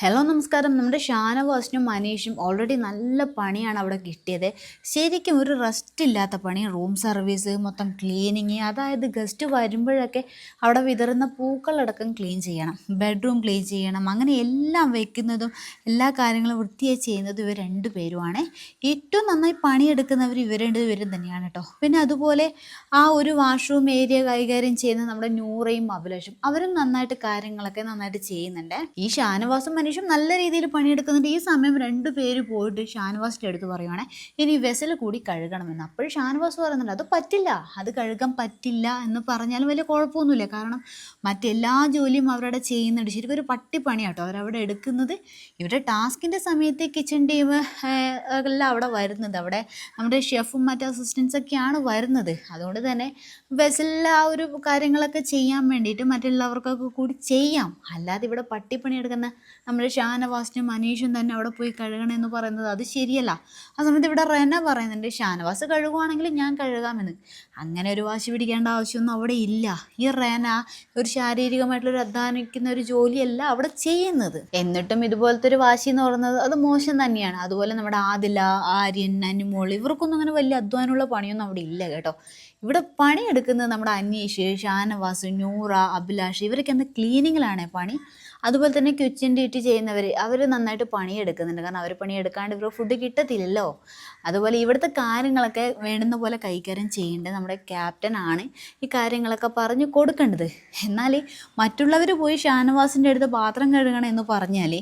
Hello നമസ്കാരം. നമ്മുടെ ഷാനവാസിനും മനീഷും already നല്ല പണിയാണ് അവിടെ കിട്ടിയത്. ശരിക്കും ഒരു റെസ്റ്റ് ഇല്ലാത്ത പണി. റൂം സർവീസ്, മൊത്തം ക്ലീനിങ്, അതായത് ഗസ്റ്റ് വരുമ്പോഴൊക്കെ അവിടെ വിതറുന്ന പൂക്കളടക്കം ക്ലീൻ ചെയ്യണം, ബെഡ്റൂം ക്ലീൻ ചെയ്യണം, അങ്ങനെ എല്ലാം വെക്കുന്നതും എല്ലാ കാര്യങ്ങളും വൃത്തിയായി ചെയ്യുന്നതും ഇവർ രണ്ടുപേരുമാണ്. ഏറ്റവും നന്നായി പണിയെടുക്കുന്നവർ ഇവർ രണ്ടുപേരും തന്നെയാണ് കേട്ടോ. പിന്നെ അതുപോലെ ആ ഒരു വാഷ്റൂം ഏരിയ കൈകാര്യം ചെയ്യുന്ന നമ്മുടെ നൂറയും അഭിലാഷും, അവരും നന്നായിട്ട് കാര്യങ്ങളൊക്കെ നന്നായിട്ട് ചെയ്യുന്നുണ്ട്. ഈ ഷാനവാസും മനീഷും നല്ല രീതിയിൽ പണിയെടുക്കുന്നുണ്ട്. ഈ സമയം രണ്ടുപേര് പോയിട്ട് ഷാനവാസിൻ്റെ അടുത്ത് പറയുവാണേ ഇനി വെസൽ കൂടി കഴുകണമെന്ന്. അപ്പോൾ ഷാനവാസ് പറയുന്നുണ്ട് അത് പറ്റില്ല, അത് കഴുകാൻ പറ്റില്ല എന്ന് പറഞ്ഞാലും വലിയ കുഴപ്പമൊന്നുമില്ല. കാരണം മറ്റെല്ലാ ജോലിയും അവരവിടെ ചെയ്യുന്നുണ്ട്. ശരിക്കും ഒരു പട്ടിപ്പണിയാട്ടോ അവരവിടെ എടുക്കുന്നത്. ഇവരുടെ ടാസ്കിൻ്റെ സമയത്ത് കിച്ചൺ ടീം എല്ലാം അവിടെ വരുന്നത്, അവിടെ നമ്മുടെ ഷെഫും മറ്റ് അസിസ്റ്റൻസൊക്കെയാണ് വരുന്നത്. അതുകൊണ്ട് തന്നെ വെസലിൽ ആ ഒരു കാര്യങ്ങളൊക്കെ ചെയ്യാൻ വേണ്ടിയിട്ട് മറ്റുള്ളവർക്കൊക്കെ കൂടി ചെയ്യാം. അല്ലാതെ ഇവിടെ പട്ടിപ്പണി എടുക്കുന്ന നമ്മുടെ ഷാനവാസിനും മനീഷും തന്നെ അവിടെ പോയി കഴുകണമെന്ന് പറയുന്നത് അത് ശരിയല്ല. ആ സമയത്ത് ഇവിടെ റെന പറയുന്നുണ്ട് ഷാനവാസ് കഴുകുവാണെങ്കിൽ ഞാൻ കഴുകാമെന്ന്. അങ്ങനെ ഒരു വാശി പിടിക്കേണ്ട ആവശ്യമൊന്നും അവിടെ ഇല്ല. ഈ റെന ഒരു ശാരീരികമായിട്ടുള്ളൊരു അധ്വാനിക്കുന്ന ഒരു ജോലിയല്ല അവിടെ ചെയ്യുന്നത്. എന്നിട്ടും ഇതുപോലത്തെ ഒരു വാശി എന്ന് പറയുന്നത് അത് മോശം തന്നെയാണ്. അതുപോലെ നമ്മുടെ ആദില, ആര്യൻ, അനുമോൾ, ഇവർക്കൊന്നും അങ്ങനെ വലിയ അധ്വാനമുള്ള പണിയൊന്നും അവിടെ ഇല്ല കേട്ടോ. ഇവിടെ പണിയെടുക്കുന്നത് നമ്മുടെ അനീഷ്, ഷാനവാസ്, നൂറ, അഭിലാഷ്, ഇവരൊക്കെ അന്ന് ക്ലീനിങ്ങിലാണ് പണി. അതുപോലെ തന്നെ കിച്ചൺ ഡ്യൂട്ടി ചെയ്യുന്നവർ, അവർ നന്നായിട്ട് പണിയെടുക്കുന്നുണ്ട്. കാരണം അവർ പണിയെടുക്കാണ്ട് ഇവർ ഫുഡ് കിട്ടത്തില്ലല്ലോ. അതുപോലെ ഇവിടുത്തെ കാര്യങ്ങളൊക്കെ വേണ്ടുന്ന പോലെ കൈകാര്യം ചെയ്യേണ്ടത് നമ്മുടെ ക്യാപ്റ്റൻ ആണ്. ഈ കാര്യങ്ങളൊക്കെ പറഞ്ഞു കൊടുക്കേണ്ടത്. എന്നാൽ മറ്റുള്ളവർ പോയി ഷാനവാസിൻ്റെ അടുത്ത് പാത്രം കഴുകണം എന്ന് പറഞ്ഞാൽ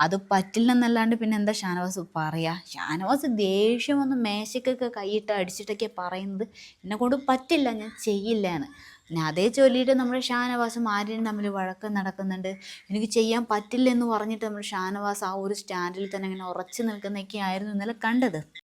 അത് പറ്റില്ലെന്നല്ലാണ്ട് പിന്നെ എന്താ ഷാനവാസ് പറയുക? ഷാനവാസ് ദേഷ്യം വന്ന് മേശക്കൊക്കെ കൈയിട്ട് അടിച്ചിട്ടൊക്കെ പറയുന്നത് എന്നെ കൊണ്ട് പറ്റില്ല, ഞാൻ ചെയ്യില്ല എന്ന്. പിന്നെ അതേ ചൊല്ലിയിട്ട് നമ്മുടെ ഷാനവാസും ആര്യനും തമ്മിൽ വഴക്കം നടക്കുന്നുണ്ട്. എനിക്ക് ചെയ്യാൻ പറ്റില്ല എന്ന് പറഞ്ഞിട്ട് നമ്മൾ ഷാനവാസ് ആ ഒരു സ്റ്റാൻഡിൽ തന്നെ അങ്ങനെ ഉറച്ചു നിൽക്കുന്നതൊക്കെ ആയിരുന്നു ഇന്നലെ കണ്ടത്.